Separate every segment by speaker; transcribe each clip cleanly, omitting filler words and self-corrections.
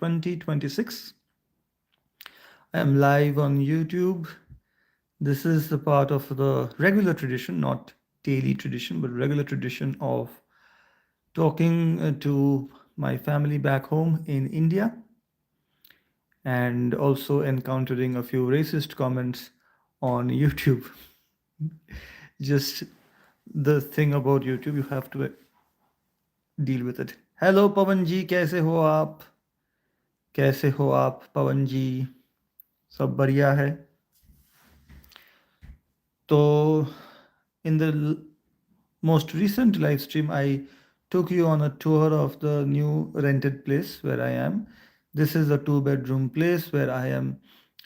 Speaker 1: 2026. I am live on YouTube. This is the part of the regular tradition, not daily tradition, but regular tradition of talking to my family back home in India and also encountering a few racist comments on YouTube. Just the thing about YouTube, you have to deal with it. Hello पवन जी, कैसे हो आप? कैसे हो आप पवन जी? सब बढ़िया है? तो in the most recent live stream, I took you on a tour of the new rented place where I am. This is a two-bedroom place where I am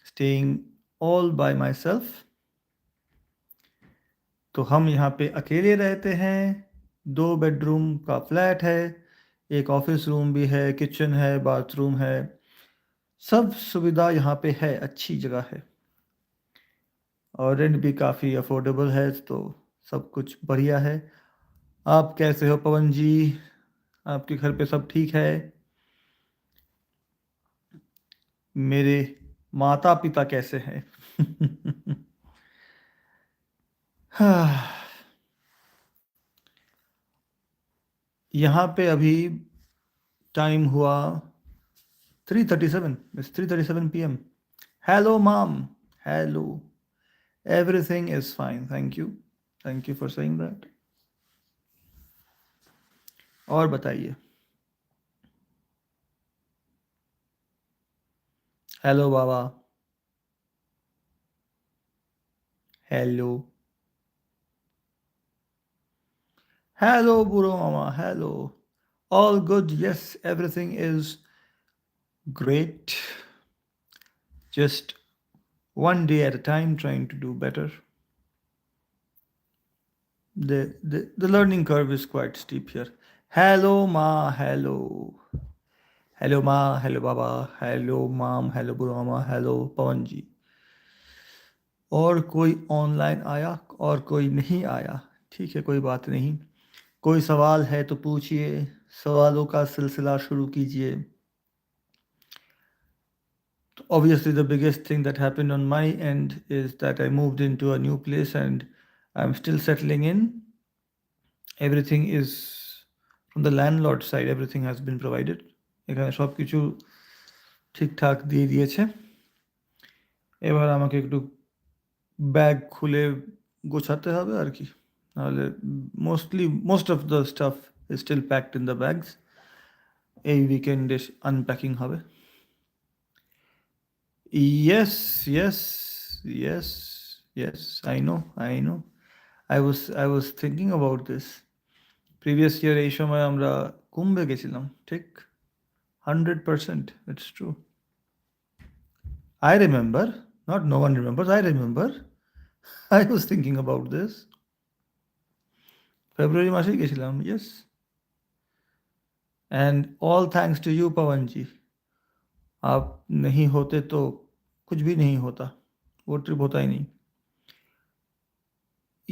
Speaker 1: staying all by myself. तो हम यहाँ पे अकेले रहते हैं. 2 bedroom का flat है. एक ऑफिस रूम भी है, किचन है, बाथरूम है. सब सुविधा यहाँ पे है, अच्छी जगह है. और रेंट भी काफ़ी अफोर्डेबल है, तो सब कुछ बढ़िया है. आप कैसे हो पवन जी? आपके घर पे सब ठीक है? मेरे माता पिता कैसे हैं? हाँ, यहाँ पे अभी टाइम हुआ 3:37. It's 3:37 p.m. Hello, mom. Hello. Everything is fine. Thank you. Thank you for saying that. और बताइए. Hello Baba. Hello. Hello, Buro Mama. Hello. All good. Yes, everything is great. Just one day at a time, trying to do better. The learning curve is quite steep here. Hello, Ma. Hello. Hello, Ma. Hello, Baba. Hello, Mom. Hello, Buro Mama. Hello, Pawan ji. और कोई online आया और कोई नहीं आया. ठीक है, कोई बात नहीं. कोई सवाल है तो पूछिए. सवालों का सिलसिला शुरू कीजिए. Obviously, the biggest thing that happened on my end is that I moved into a new place and I'm still settling in. Everything is from the landlord side, everything has been provided. এখানে সব কিছু ঠিকঠাক দিয়ে দিয়েছে. এবার আমাকে একটু bag খুলে গোছাতে হবে আর কি. নাহলে most of the stuff is still packed in the bags. এই উইকেন্ডে আনপ্যাকিং হবে. Yes, yes, yes, yes. I know, I know. I was thinking about this. Previous year এই সময় আমরা কুম্ভে গেছিলাম, ঠিক? 100%. It's true. I remember. Not no one remembers. I remember. I was thinking about this. February মাসেই গেছিলাম. Yes. And all thanks to you, Pawan ji. आप नहीं होते तो कुछ भी नहीं होता. वो ट्रिप होता ही नहीं.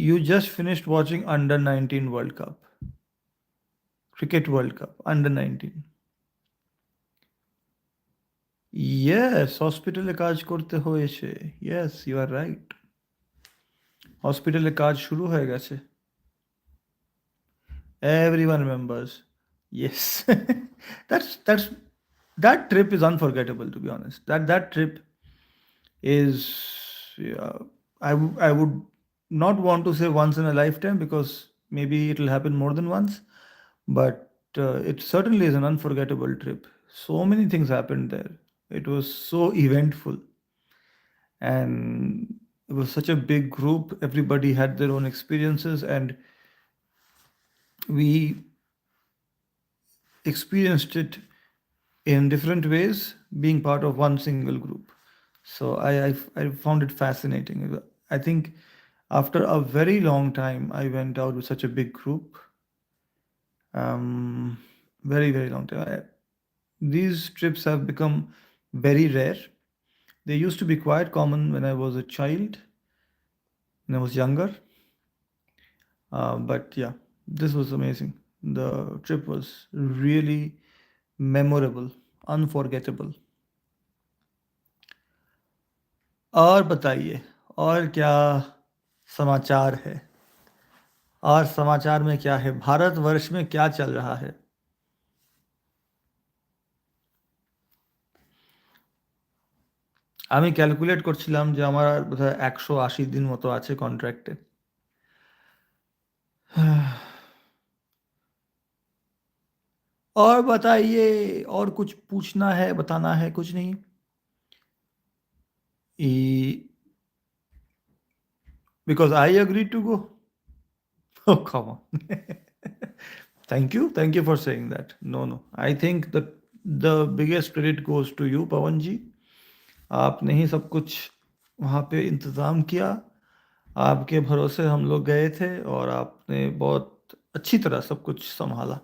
Speaker 1: You just finished watching Under 19 World Cup. Cricket World Cup, Under 19. Yes, হসপিটালে কাজ করতে হয়েছে. Yes, you are right. হসপিটালে কাজ শুরু হয়ে গেছে. Everyone remembers. Yes. that's that trip is unforgettable, to be honest. That trip is, yeah, I would not want to say once in a lifetime, because maybe it'll happen more than once, but it certainly is an unforgettable trip. So many things happened there. It was so eventful, and it was such a big group. Everybody had their own experiences, and we experienced it in different ways, being part of one single group. So I found it fascinating. I think after a very long time, I went out with such a big group. Very, very long time. These trips have become very rare. They used to be quite common when I was a child, when I was younger. But yeah, this was amazing. The trip was really memorable. Unforgettable. और बताइए, और क्या समाचार है? और समाचार में क्या है? भारतवर्ष में क्या चल रहा है? আমি ক্যালকুলেট করছিলাম যে আমার আর বোধহয় 180 দিন মতো আছে কন্ট্রাক্টে। और बताइए, और कुछ पूछना है, बताना है? कुछ नहीं? Because I agree to go. Oh, come on. Thank you for saying that. No, no. I think that the biggest credit goes to you, पवन जी। आपने ही सब कुछ वहाँ पे इंतज़ाम किया। आपके भरोसे हम लोग गए थे और आपने बहुत अच्छी तरह सब कुछ संभाला।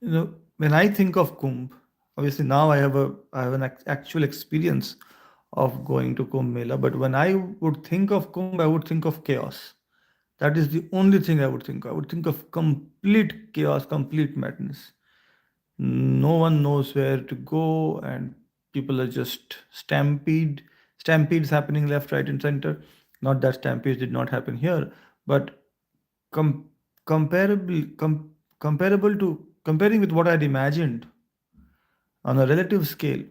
Speaker 1: You know, when I think of Kumbh, obviously now I have an actual experience of going to Kumbh Mela, but when I would think of Kumbh, I would think of chaos. That is the only thing I would think. I would think of complete chaos, complete madness. No one knows where to go, and people are just stampedes happening left, right, and center. Not that stampedes did not happen here, but com- comparable comparable to comparing with what I'd imagined on a relative scale,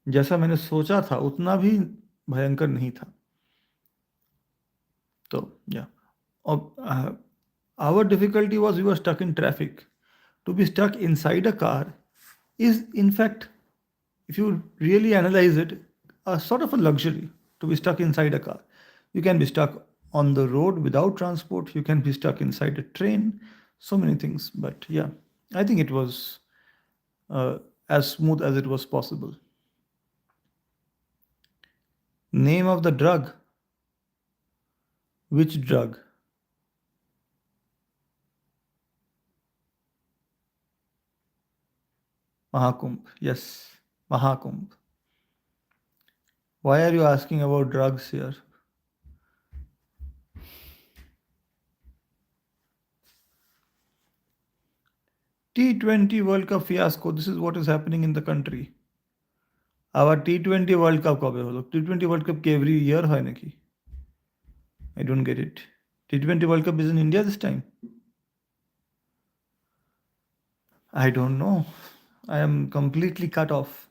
Speaker 1: जैसा मैंने सोचा था उतना भी भयंकर नहीं था। तो या our difficulty was we were stuck in traffic. To be stuck inside a car is, in fact, if you really analyze it, a sort of a luxury to be stuck inside a car. You can be stuck on the road without transport, you can be stuck inside a train, so many things. But yeah, I think it was uh, as smooth as it was possible. Name of the drug? Which drug? Mahakumbh. Yes, Mahakumbh. Why are you asking about drugs here? T20 World Cup fiasco. This is what is happening in the country. Our T20 World Cup कब है वो लोग? T20 World Cup के every year है ना कि? I don't get it. T20 World Cup is in India this time. I don't know. I am completely cut off.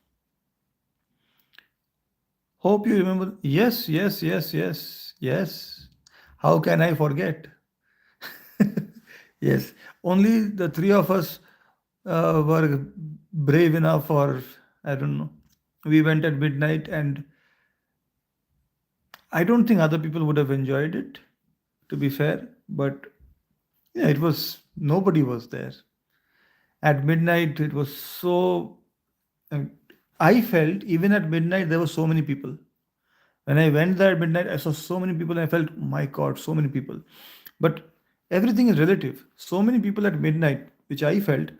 Speaker 1: Hope you remember. Yes, yes, yes, yes, yes. How can I forget? Yes, only the three of us were brave enough, or I don't know. We went at midnight, and I don't think other people would have enjoyed it, to be fair. But yeah, it was, nobody was there. At midnight, it was so. uh, I felt even at midnight, there were so many people. When I went there at midnight, I saw so many people, and I felt, my God, so many people. But everything is relative. So many people at midnight, which I felt.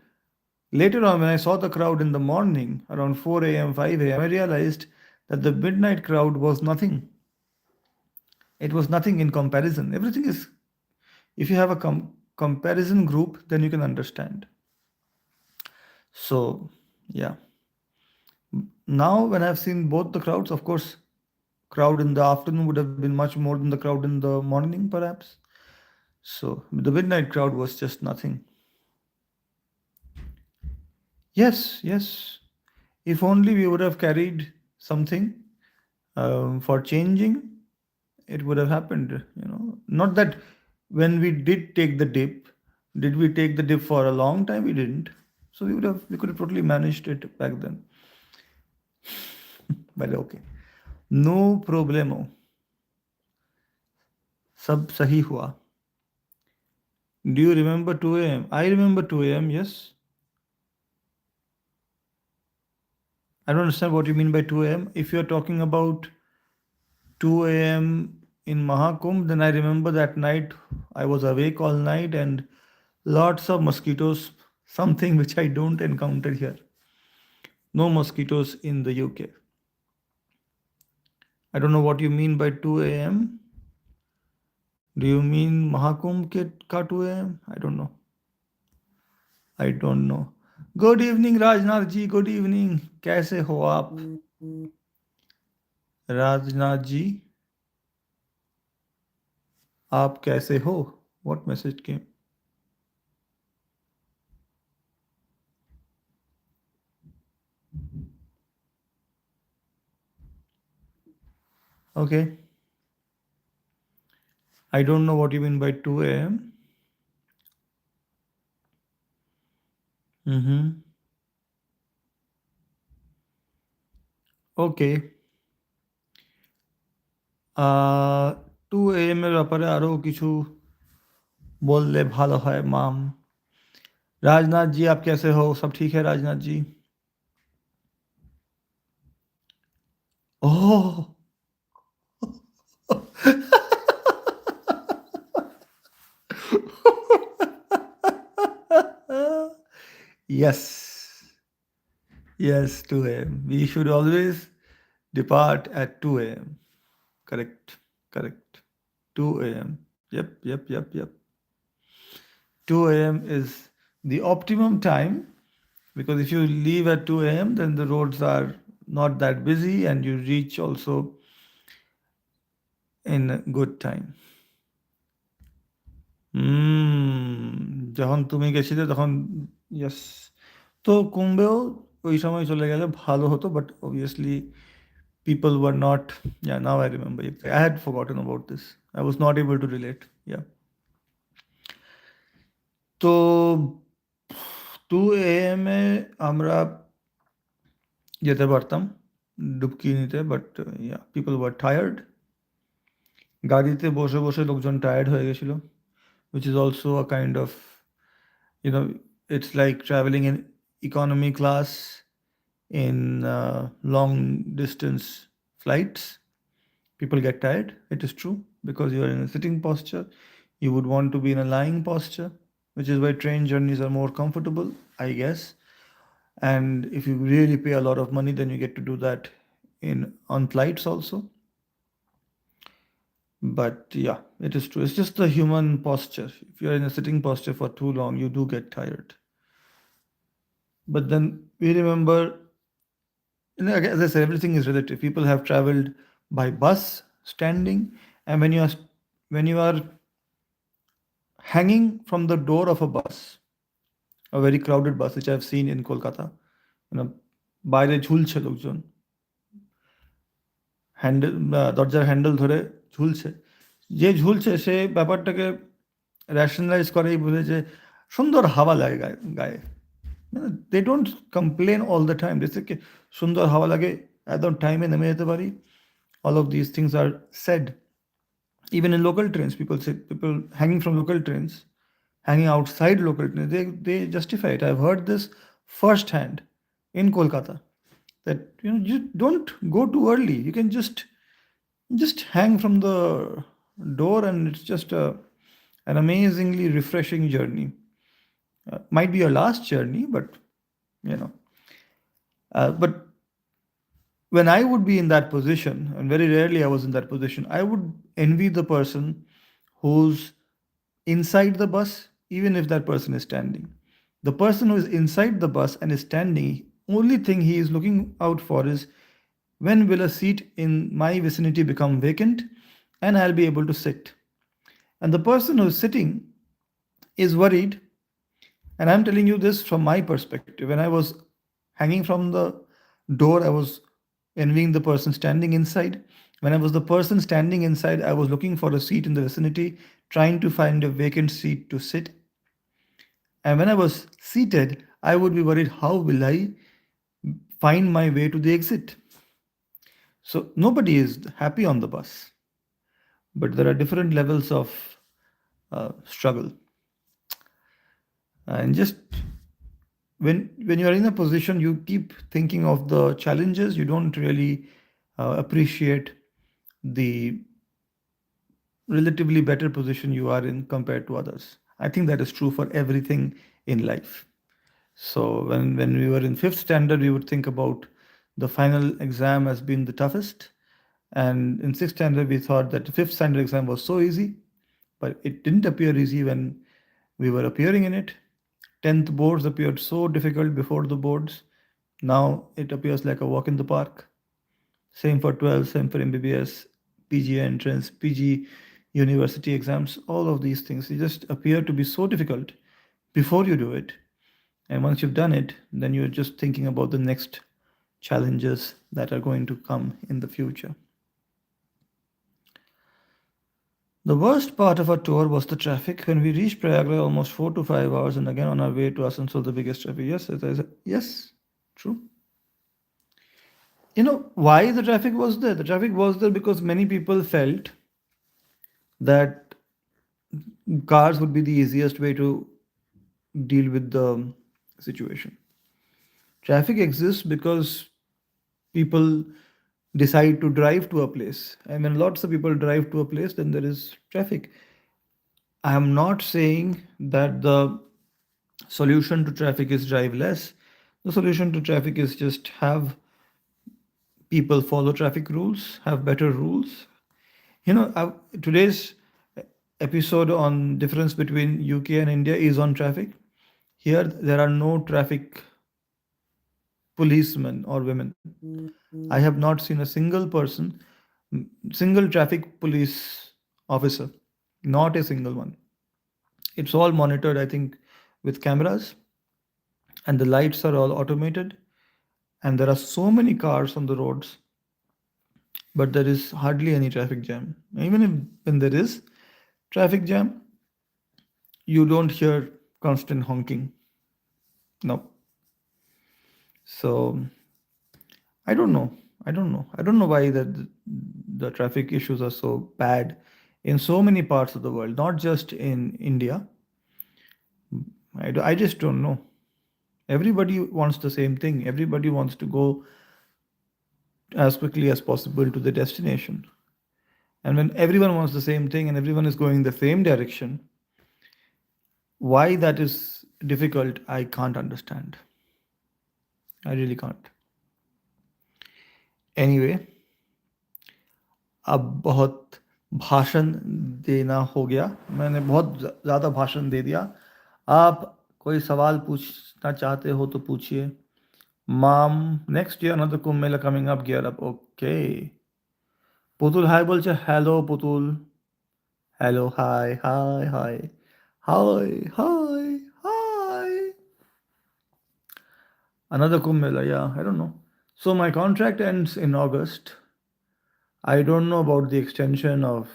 Speaker 1: Later on, when I saw the crowd in the morning, around 4 a.m., 5 a.m., I realized that the midnight crowd was nothing. It was nothing in comparison. Everything is, if you have a comparison group, then you can understand. So, yeah. Now, when I've seen both the crowds, of course, crowd in the afternoon would have been much more than the crowd in the morning, perhaps. So, the midnight crowd was just nothing. Yes, yes. If only we would have carried something for changing, it would have happened. Not that when we did take the dip, did we take the dip for a long time? We didn't. So we could have totally managed it back then. But okay, no problemo. सब सही हुआ. Do you remember 2 a.m.? I remember 2 a.m. Yes. I don't understand what you mean by 2 a.m. If you're talking about 2 a.m. in Mahakumbh, then I remember that night I was awake all night and lots of mosquitoes, something which I don't encounter here. No mosquitoes in the UK. I don't know what you mean by 2 a.m. Do you mean Mahakumbh ke ka 2 a.m.? I don't know. I don't know. Good evening, Rajnath ji. Good evening. कैसे हो आप? Rajnath ji, आप कैसे हो? What message came? Okay. I don't know what you mean by 2 a.m. Mm-hmm. Okay. 2 a.m. এর ব্যাপারে আরও কিছু বললে ভালো হয় মাম। राजनाथ जी आप कैसे हो? सब ठीक है राजनाथ जी? ओह yes, yes, 2 a.m. We should always depart at 2 a.m. Correct, correct. 2 a.m. Yep, yep, yep, yep. 2 a.m. is the optimum time because if you leave at 2 a.m., then the roads are not that busy and you reach also in a good time. যখন তুমি গেছিলে তখন yes তো কুম্বেও ওই সময় চলে গেলে ভালো হতো but obviously people were not. Yeah, now I remember. I had forgotten about this. I was not able to relate. Yeah. তো 2 a.m. এ আমরা যেতে পারতাম ডুবকি নিতে but yeah people were tired গাড়িতে বসে বসে লোকজন টায়ার্ড হয়ে গেছিল which is also a kind of, it's like traveling in economy class in long distance flights. People get tired. It is true because you are in a sitting posture. You would want to be in a lying posture, which is why train journeys are more comfortable, I guess. And if you really pay a lot of money, then you get to do that on flights also. But yeah, it is true. It's just the human posture. If you're in a sitting posture for too long, you do get tired. But then we remember, as I said, everything is relative. People have traveled by bus, standing, and when you are hanging from the door of a bus, a very crowded bus, which I've seen in Kolkata, বাইরে ঝুলছে লোকজন handle দরজার handle ধরে ঝুলছে যে ঝুলছে সে ব্যাপারটাকে র্যাশনালাইজ করেই বোঝে যে সুন্দর হাওয়া লাগে গায়ে they don't complain all the time জেসে কি সুন্দর হাওয়া লাগে একদম টাইমে নেমে যেতে পারি all of these things are said even in local trains. People hanging from local trains, hanging outside local trains, they justify it. I've heard this firsthand in Kolkata that you don't go too early. You can just hang from the door and it's just an amazingly refreshing journey. Might be your last journey, but but when I would be in that position, and very rarely I was in that position, I would envy the person who's inside the bus, even if that person is standing. The person who is inside the bus and is standing, only thing he is looking out for is when will a seat in my vicinity become vacant and I'll be able to sit. And the person who is sitting is worried, and I'm telling you this from my perspective. When I was hanging from the door, I was envying the person standing inside. When I was the person standing inside, I was looking for a seat in the vicinity, trying to find a vacant seat to sit. And when I was seated, I would be worried, how will I find my way to the exit? So nobody is happy on the bus, but there are different levels of struggle. And just when you are in a position, you keep thinking of the challenges. You don't really appreciate the relatively better position you are in compared to others. I think that is true for everything in life. So when we were in 5th standard, we would think about the final exam as being the toughest. And in 6th standard, we thought that the 5th standard exam was so easy. but it didn't appear easy when we were appearing in it. 10th boards appeared so difficult before the boards. Now it appears like a walk in the park. Same for 12, same for MBBS, PG entrance, PG university exams, all of these things. They just appear to be so difficult before you do it. And once you've done it, then you're just thinking about the next challenges that are going to come in the future. The worst part of our tour was the traffic. When we reached Prayagraj, almost 4 to 5 hours, and again on our way to Asansol, the biggest traffic. Yes, true. You know why the traffic was there? The traffic was there because many people felt that cars would be the easiest way to deal with the situation. Traffic exists because people decide to drive to a place. And when lots of people drive to a place, then there is traffic. I am not saying that the solution to traffic is drive less. The solution to traffic is just have people follow traffic rules, have better rules. Today's episode on difference between UK and India is on traffic. Here, there are no traffic policemen or women. I have not seen a single person, single traffic police officer, not a single one. It's all monitored, I think, with cameras, and the lights are all automated. And there are so many cars on the roads, but there is hardly any traffic jam. Even if when there is traffic jam, you don't hear constant honking. No. So I don't know. I don't know why the traffic issues are so bad in so many parts of the world, not just in India. I just don't know. Everybody wants the same thing. Everybody wants to go as quickly as possible to the destination. And when everyone wants the same thing and everyone is going the same direction, why that is difficult, I can't understand. I really can't. Anyway, अब बहुत भाषण देना हो गया. मैंने बहुत ज़्यादा भाषण दे दिया. आप कोई सवाल पूछना चाहते हो तो पूछिए. Mom, next year another Kumbh Mela coming up, gear up. Okay. পুতুল হাই বলছে, হ্যালো পুতুল. Hello, high high high high high high. Another Kumbh Mela, yeah, I don't know. So my contract ends in August. I don't know about the extension of,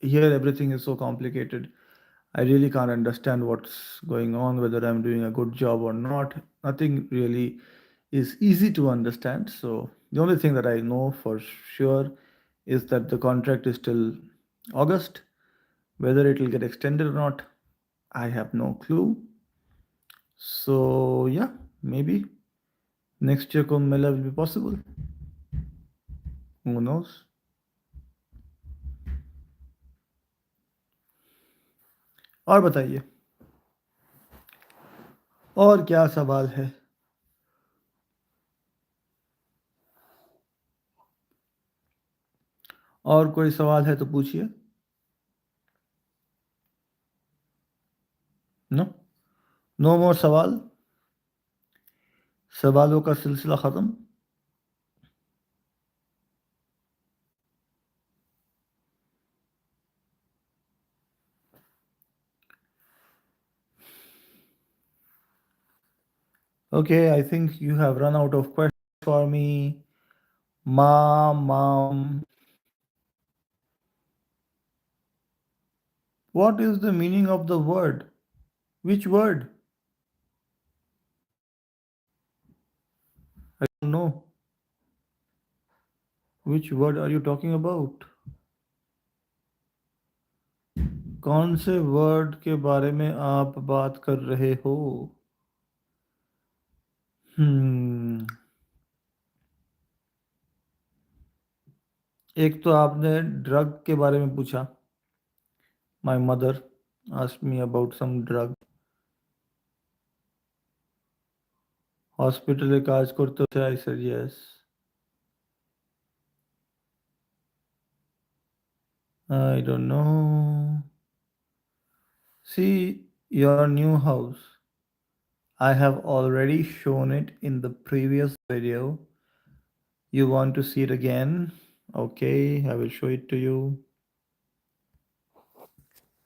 Speaker 1: here everything is so complicated. I really can't understand what's going on, whether I'm doing a good job or not. Nothing really is easy to understand. So the only thing that I know for sure is that the contract is till August. Whether it will get extended or not, I have no clue. So yeah, maybe next year Kumbh Mela will be possible. Who knows? और बताइए, और क्या सवाल है? और कोई सवाल है तो पूछिए. नो, नो मोर सवाल. सवालों का सिलसिला खत्म. Okay, I think you have run out of questions for me. Mom. What is the meaning of the word? Which word? I don't know. Which word are you talking about? कौन से word के बारे में आप बात कर रहे हो? एक तो आपने ड्रग के बारे में पूछा. My mother asked me about some drug. হসপিটালে কাজ করতে হচ্ছে. I said yes. I don't know. See your new house. I have already shown it in the previous video. You want to see it again? Okay, I will show it to you.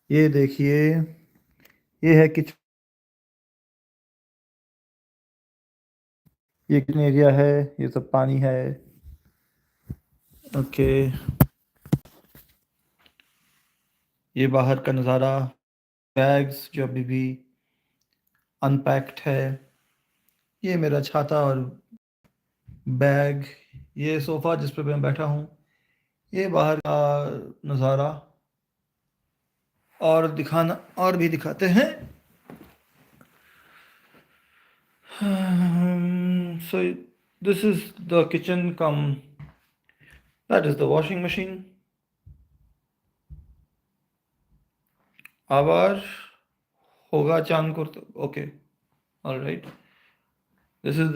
Speaker 1: ये देखिए, ये है kitchen, ये kitchen area है, ये सब पानी है. ओके, ये बाहर का नज़ारा, बैग्स जो अभी भी अनपैक्ड है, ये मेरा छाता और बैग, ये सोफ़ा जिस पे मैं बैठा हूँ, ये बाहर का नज़ारा. और दिखाना, और भी दिखाते हैं. So this is the kitchen come, that is the washing machine. আবার होगा चांद kurta. Okay, all right. This is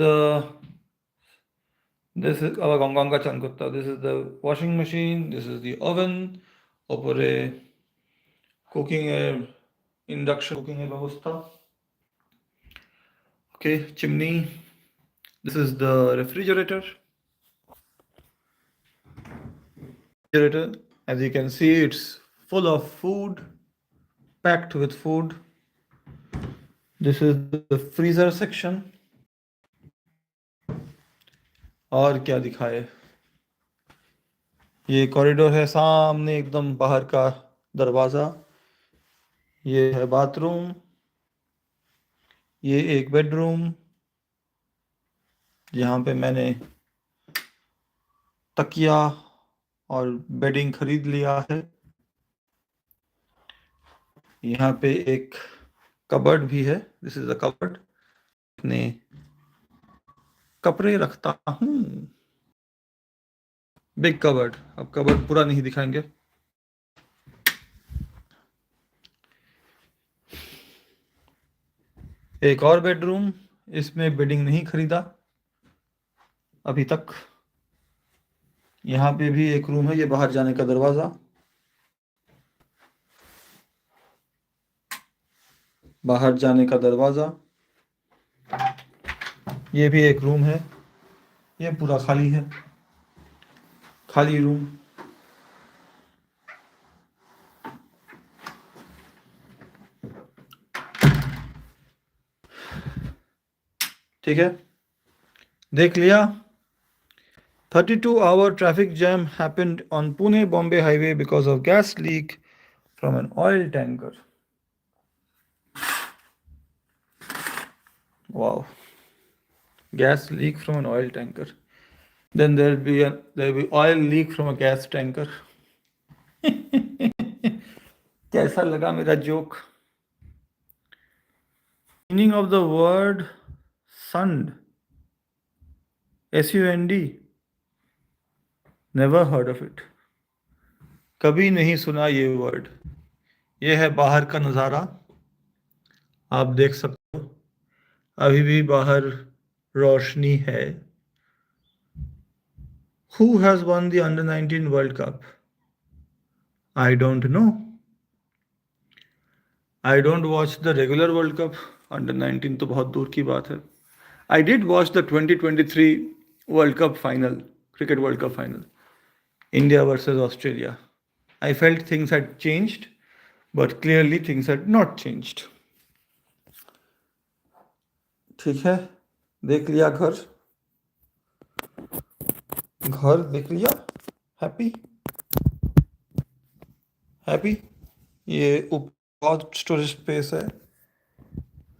Speaker 1: আবার গঙ্গা চান করতে. This is the washing machine. This is the oven. ওপরে কুকিং এর ইন্ডাকশন কুকিং এর ব্যবস্থা. Okay, chimney. This is the refrigerator. As you can see, it's full of food, packed with food. This is the freezer section. और क्या दिखाए, ये corridor है, सामने एकदम बाहर का दरवाज़ा. ये है बाथरूम. ये एक बेडरूम जहाँ पे मैंने तकिया और बेडिंग खरीद लिया है. यहाँ पे एक कबर्ड भी है. This is a cupboard. अपने कपड़े रखता हूँ. Big cupboard. अब कबर्ड पूरा नहीं दिखाएंगे. एक और बेडरूम, इसमें बेडिंग नहीं खरीदा अभी तक. यहाँ पे भी एक रूम है, ये बाहर जाने का दरवाज़ा. बाहर जाने का दरवाज़ा. ये भी एक रूम है, ये पूरा खाली है, खाली रूम. ठीक है, देख लिया. 32-hour traffic jam happened on Pune-Bombay highway because of gas leak from an oil tanker. Wow. Gas leak from an oil tanker. Then there'll be oil leak from a gas tanker. कैसा लगा मेरा joke? Meaning of the word sund. SUND. Never heard of it. कभी नहीं सुना ये word. ये है बाहर का नज़ारा, आप देख सकते हो. अभी भी बाहर रोशनी है. Who has won the Under-19 World Cup? I don't know. I don't watch the regular World Cup. Under-19 तो बहुत दूर की बात है. I did watch the 2023 World Cup final, Cricket World Cup final, India versus Australia. I felt things had changed, but clearly things had not changed. ठीक है, देख लिया घर. घर देख लिया. Happy happy. ये बहुत स्टोरेज स्पेस है.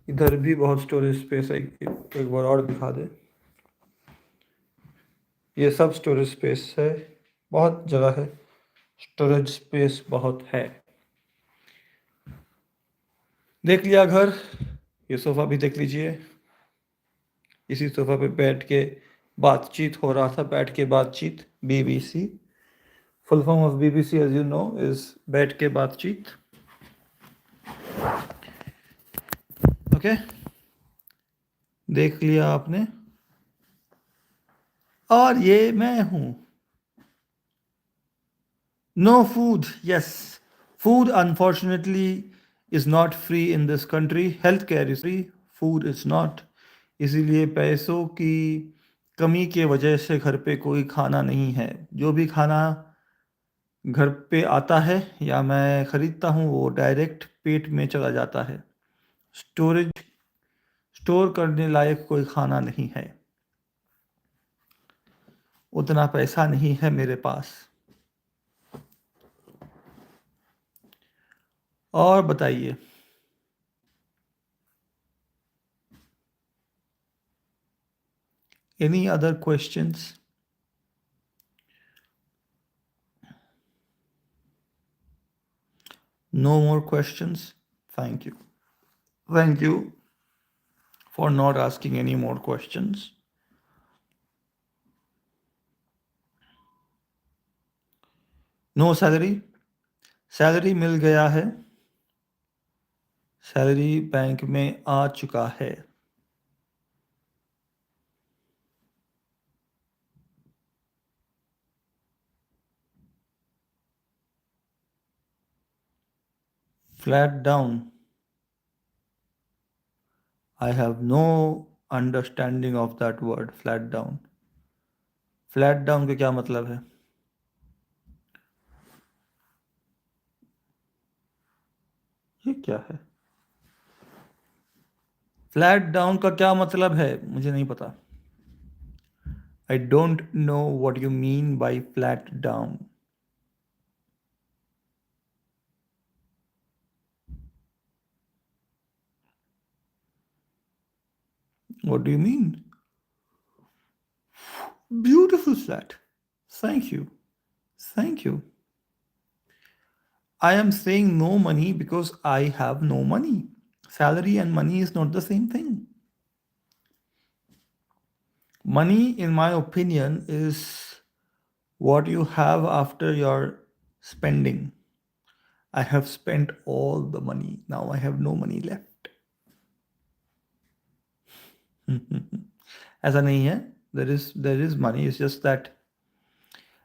Speaker 1: इधर भी बहुत स्टोरेज स्पेस है. एक बार और दिखा दे. ये सब स्टोरेज स्पेस है. बहुत जगह है, स्टोरेज स्पेस बहुत है. देख लिया घर. ये सोफ़ा भी देख लीजिए. इसी सोफ़ा पे बैठ के बातचीत हो रहा था. बैठ के बातचीत, BBC. Full form of BBC, as you know, is बैठ के बातचीत. ओके, देख लिया आपने. और ये मैं हूं. No food. Yes, food unfortunately is not free in this country, health care is free, food is not. इसीलिए पैसों की कमी के वजह से घर पे कोई खाना नहीं है। जो भी खाना घर पे आता है या मैं खरीदता हूँ वो डायरेक्ट पेट में चला जाता है। स्टोरेज स्टोर करने लायक कोई खाना नहीं है। उतना पैसा नहीं है मेरे पास। और बताइए। Any other questions? No more questions? Thank you. Thank you for not asking any more questions. No salary? Salary मिल गया है। सैलरी बैंक में आ चुका है। Flat down. I have no understanding of that word, flat down. Flat down का क्या मतलब है? ये क्या है? फ्लैट डाउन का क्या मतलब है? मुझे नहीं पता। I don't know what you mean by flat down. What do you mean? Beautiful flat. Thank you. Thank you. I am saying no money because I have no money. Salary and money is not the same thing. Money, in my opinion, is what you have after your spending. I have spent all the money. Now I have no money left. ऐसा नहीं है. There is money. It's just that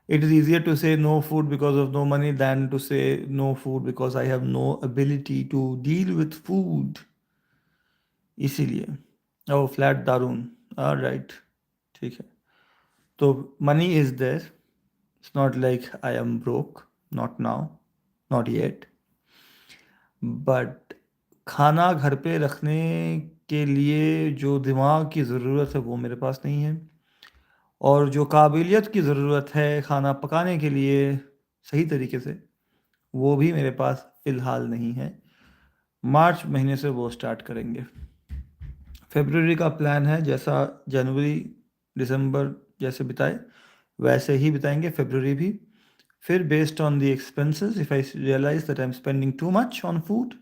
Speaker 1: it is easier to say no food because of no money than to say no food because I have no ability to deal with food. इसीलिए. Oh, flat दारून. All right. ठीक है. तो money is there. It's not like I am broke. Not now. Not yet. But खाना घर पे रखने के लिए जो दिमाग की ज़रूरत है वो मेरे पास नहीं है। और जो काबिलियत की ज़रूरत है खाना पकाने के लिए सही तरीके से, वो भी मेरे पास फ़िलहाल नहीं है। मार्च महीने से वो स्टार्ट करेंगे। फ़रवरी का प्लान है जैसा जनवरी, दिसंबर जैसे बिताए, वैसे ही बिताएँगे फ़रवरी भी। फिर based on the expenses, if I realise that I am spending too much on food,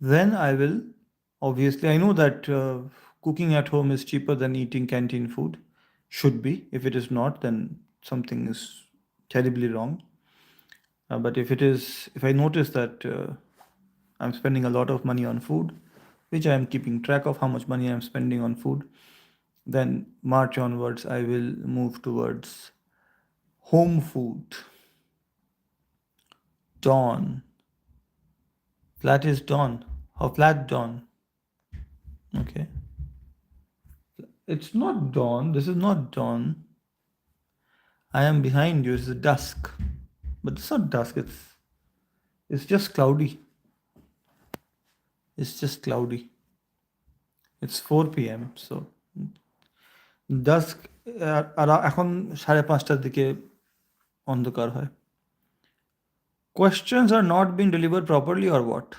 Speaker 1: then I will, obviously, I know that cooking at home is cheaper than eating canteen food. Should be. If it is not, then something is terribly wrong. But if I notice that I'm spending a lot of money on food, which I am keeping track of how much money I'm spending on food, then March onwards, I will move towards home food. Dawn. Flat is dawn. How flat dawn? Okay. It's not dawn. This is not dawn. I am behind you. It's dusk. But it's not dusk. It's just cloudy. It's just cloudy. It's 4 p.m. So dusk এখন 5:30 দিকে অন্ধকার হয়. Questions are not being delivered properly or what?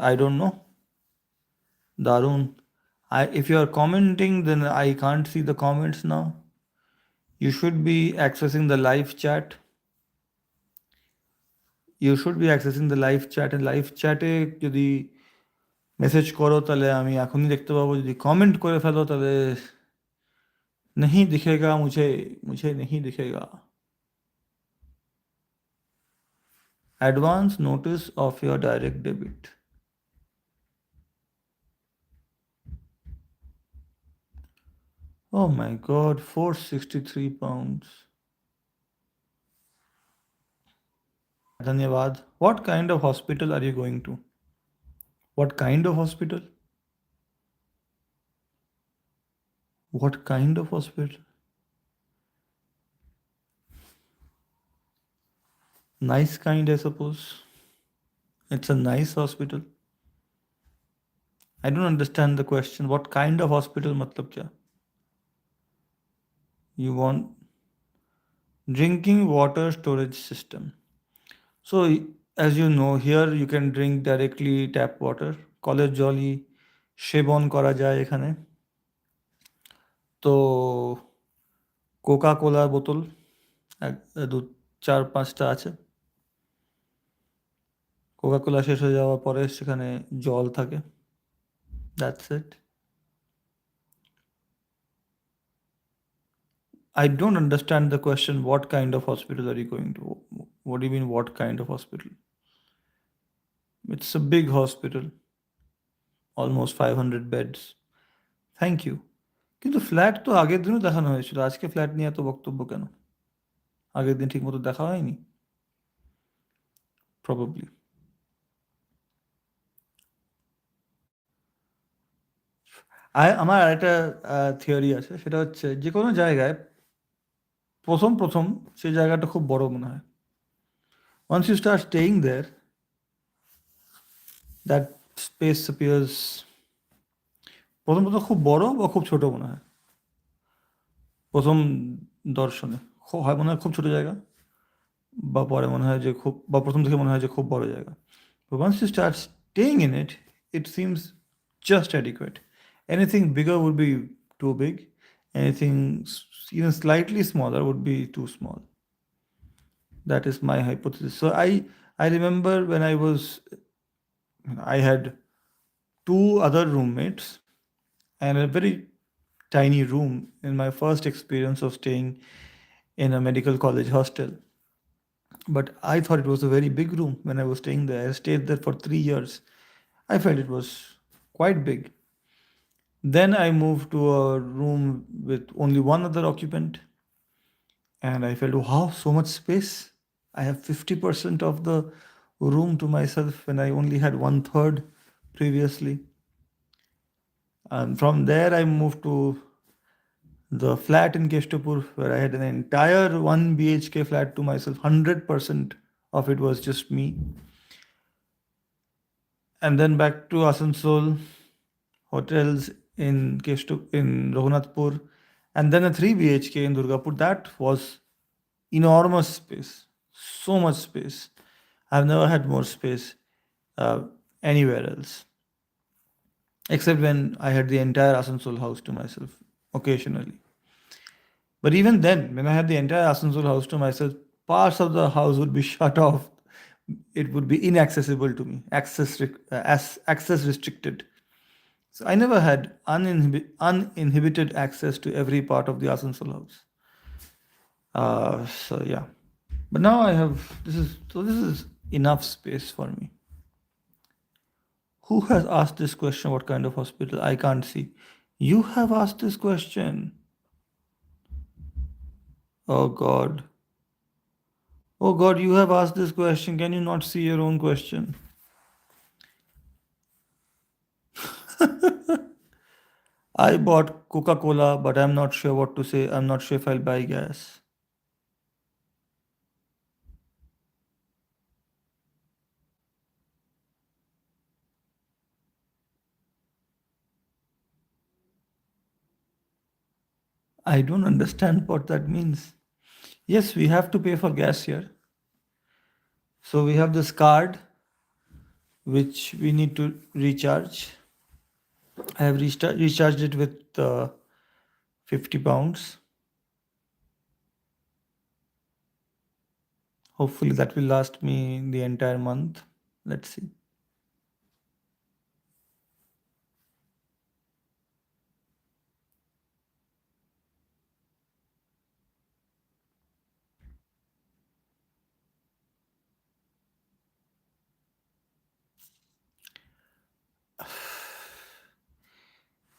Speaker 1: I don't know. Darun, if you are commenting, then I can't see the comments now. You should be accessing the live chat. You should be accessing the live chat, and live chat এ যদি message করো তাহলে আমি এখনই দেখতে পাবো। যদি comment করে ফেলো তাহলে नहीं दिखेगा मुझे, मुझे नहीं दिखेगा। Advance notice of your direct debit. Oh my God, 463 pounds. धन्यवाद. What kind of hospital are you going to? What kind of hospital? What kind of hospital? Nice kind, I suppose. It's a nice hospital. I don't understand the question. What kind of hospital? Matlab kya? You want drinking water storage system. So, as you know, here you can drink directly tap water. College jolly সেবন করা যায় এখানে। তো Coca কোলার বোতল এক দু চার পাঁচটা আছে। কোকা কোলা শেষ হয়ে যাওয়ার পরে সেখানে জল থাকে। That's it. I don't understand the question. What kind of hospital are you going to? What do you mean, what kind of hospital? It's a big hospital, almost 500 beds. Thank you. কিন্তু flat তো আগের দিনও দেখানো হয়েছিল, আজকে flat নিয়ে এত বক্তব্য কেন? আগের দিন ঠিকমতো দেখা হয়নি? প্রবাবলি। আমার আরেকটা থিওরি আছে, সেটা হচ্ছে যে কোনো জায়গায় প্রথম প্রথম সেই জায়গাটা খুব বড় মনে হয়। Once you start staying there, that space appears প্রথম প্রথম খুব বড় বা খুব ছোট মনে হয়। প্রথম দর্শনে হয় মনে হয় খুব ছোট জায়গা, বা পরে মনে হয় যে খুব, বা প্রথম থেকে মনে হয় যে খুব বড় জায়গা। But once you start staying in it, it seems just adequate. Anything bigger would be too big. Anything even slightly smaller would be too small. That is my hypothesis. So I remember when I had two other roommates and a very tiny room in my first experience of staying in a medical college hostel. But I thought it was a very big room when I was staying there. I stayed there for 3 years. I felt it was quite big. Then I moved to a room with only one other occupant, and I felt, wow, so much space. I have 50% of the room to myself when I only had one third previously. And from there, I moved to the flat in Keshtapur, where I had an entire 1 BHK flat to myself. 100% of it was just me. And then back to Asansol, hotels in Raghunathpur, and then a 3 BHK in Durgapur. That was enormous space, so much space. I've never had more space anywhere else, except when I had the entire Asansol house to myself occasionally. But even then, when I had the entire Asansol house to myself, parts of the house would be shut off. It would be inaccessible to me, access restricted. So I never had uninhibited access to every part of the Asansol house. So yeah, but now I have this is enough space for me. Who has asked this question? What kind of hospital? I can't see. You have asked this question. Oh God. Oh God, you have asked this question. Can you not see your own question? I bought Coca-Cola, but I'm not sure what to say. I'm not sure if I'll buy gas. I don't understand what that means. Yes, we have to pay for gas here. So we have this card which we need to recharge. I have recharged it with £50. Hopefully that will last me the entire month. Let's see.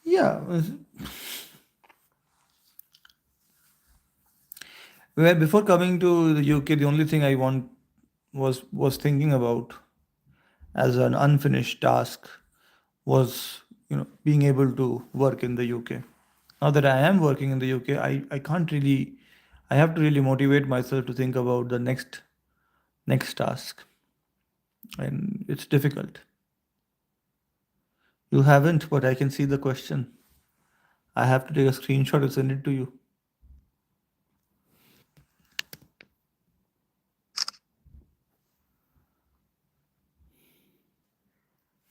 Speaker 1: Yeah. Well, before coming to the UK, the only thing I was thinking about as an unfinished task was being able to work in the UK. Now that I am working in the UK, I can't really, I have to really motivate myself to think about the next task, and it's difficult. You haven't, but I can see the question. I have to take a screenshot and send it to you.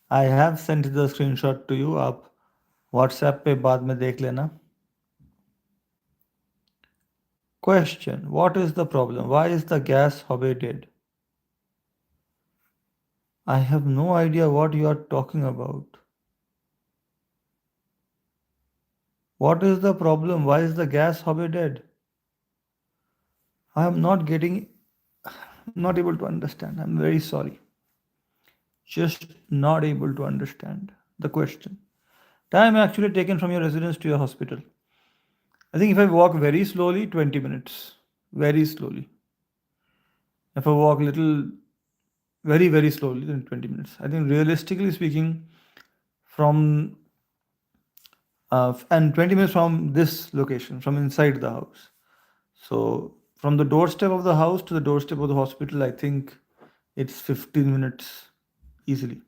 Speaker 1: I have sent the screenshot to you. आप WhatsApp पे बाद में देख लेना. Question: What is the problem? Why is the gas hobby dead? I have no idea what you are talking about. What is the problem? Why is the gas hobby dead? I am not getting, not able to understand. I'm very sorry. Just not able to understand the question. Time actually taken from your residence to your hospital. I think if I walk very slowly, 20 minutes. Very slowly. If I walk little, very, very slowly, then 20 minutes. I think realistically speaking, from and 20 minutes from this location, from inside the house. So from the doorstep of the house to the doorstep of the hospital, I think it's 15 minutes easily.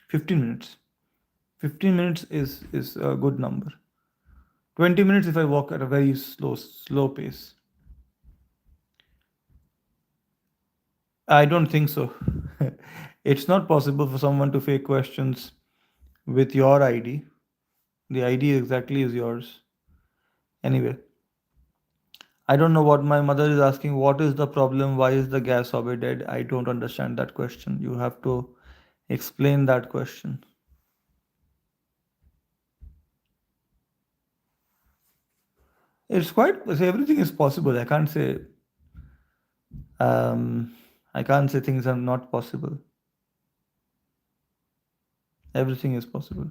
Speaker 1: 15 minutes. 15 minutes is a good number. 20 minutes if I walk at a very slow pace. I don't think so. It's not possible for someone to fake questions with your ID. The ID exactly is yours. Anyway, I don't know what my mother is asking. What is the problem? Why is the gas hobby dead? I don't understand that question. You have to explain that question. It's quite, so everything is possible. Um, I can't say things are not possible. Everything is possible.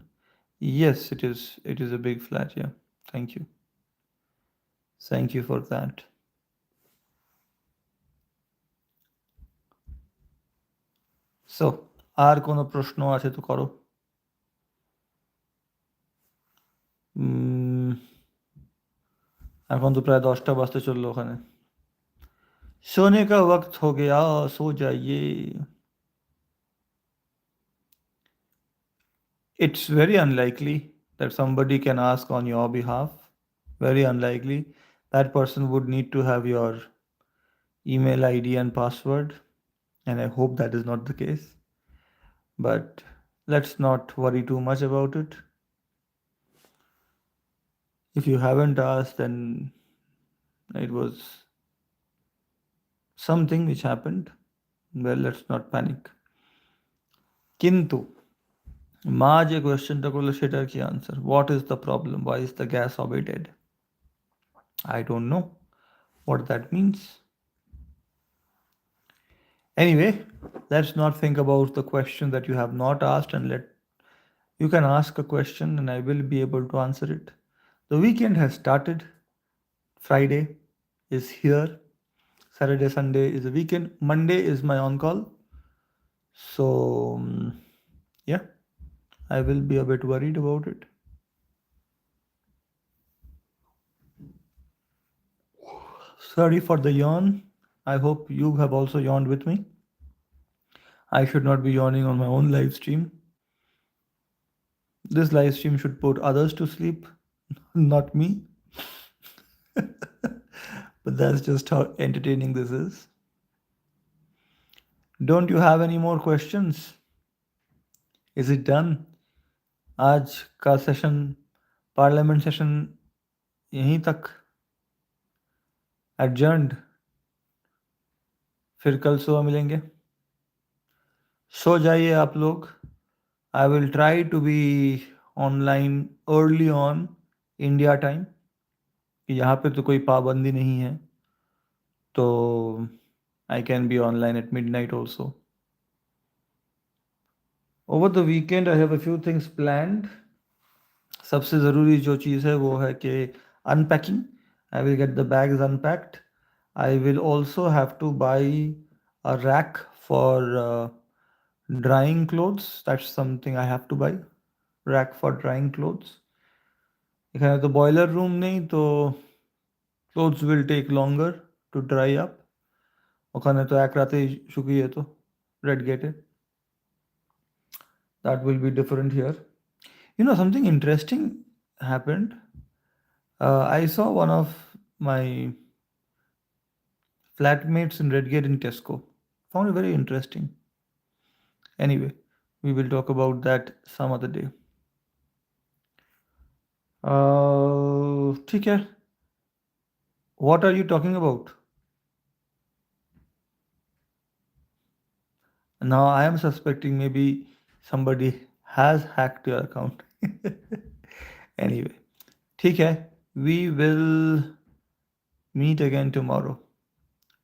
Speaker 1: Yes, it is. It is a big flat. Yeah. Thank you. Thank you for that. So, আর কোনো প্রশ্ন আছে তো করো। এখন তো প্রায় 10টা বাজতে চললো ওখানে। सोने का वक्त हो गया, सो जाइए। It's very unlikely that somebody can ask on your behalf. Very unlikely. That person would need to have your email ID and password, and I hope that is not the case. But let's not worry too much about it. If you haven't asked, then it was something which happened. Well, let's not panic. কিন্তু মা যে কোয়েশ্চেনটা করলো সেটার কি answer? What is the problem? Why is the gas hobby dead? I don't know what that means. Anyway, let's not think about the question that you have not asked, and let you can ask a question and I will be able to answer it. The weekend has started. Friday is here. Saturday, Sunday is the weekend. Monday is my on call. So, yeah, I will be a bit worried about it. Sorry for the yawn. I hope you have also yawned with me. I should not be yawning on my own live stream. This live stream should put others to sleep, not me. But that's just how entertaining this is. Don't you have any more questions? Is it done? आज का session, parliament session यहीं तक adjourned. फिर कल सुबह मिलेंगे। सो जाइए आप लोग। I will try to be online early on India time. यहाँ पे तो कोई पाबंदी नहीं है, तो I can be online at midnight also. Over the weekend I have a few things planned. सबसे ज़रूरी जो चीज़ है वो है कि unpacking. I will get the bags unpacked. I will also have to buy a rack for drying clothes. That's something I have to buy. rack for drying clothes. এখানে তো বয়লার রুম নেই, তো clothes will take longer to dry up. ওখানে তো এক রাতেই শুকিয়ে যেত রেড গেটে। That will be different here. Something interesting happened. I saw one of my flatmates in Redgate in Tesco. Found it very interesting. Anyway, we will talk about that some other day. ठीक है. What are you talking about? Now I am suspecting maybe somebody has hacked your account. Anyway, ठीक है. We will meet again tomorrow.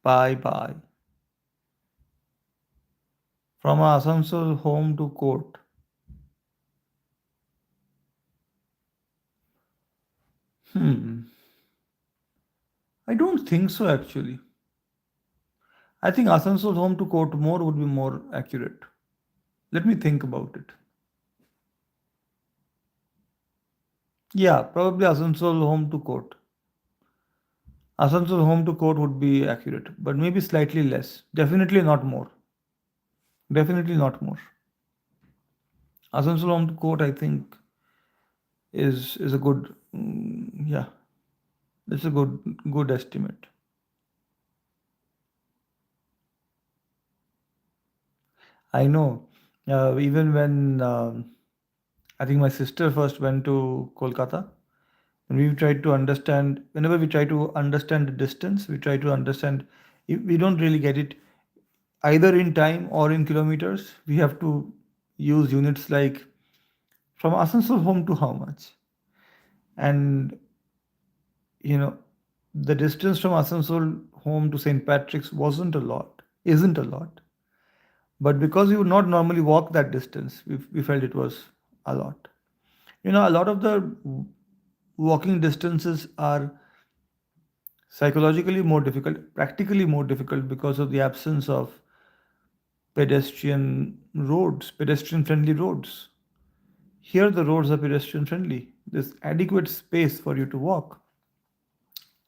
Speaker 1: Bye bye. From Asansol home to court. I don't think so actually. I think Asansol home to court more would be more accurate. Let me think about it. Yeah, probably Asansol home to court. Asansol home to court would be accurate, but maybe slightly less. Definitely not more. Definitely not more. Asansol home to court, I think, is a good, yeah, it's a good estimate. I know. Even when I think my sister first went to Kolkata, and we tried to understand. Whenever we try to understand the distance, we try to understand. If we don't really get it either in time or in kilometers. We have to use units like from Asansol home to how much, and you know the distance from Asansol home to St. Patrick's wasn't a lot, isn't a lot. But because we would not normally walk that distance, we felt it was a lot. A lot of the walking distances are psychologically more difficult, practically more difficult because of the absence of pedestrian friendly roads. Here, the roads are pedestrian friendly. There's adequate space for you to walk.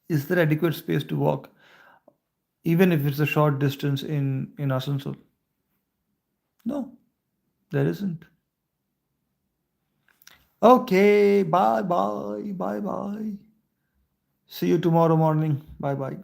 Speaker 1: Is there adequate space to walk, even if it's a short distance in Asansol? No, there isn't. Okay, bye bye, bye bye. See you tomorrow morning. Bye bye.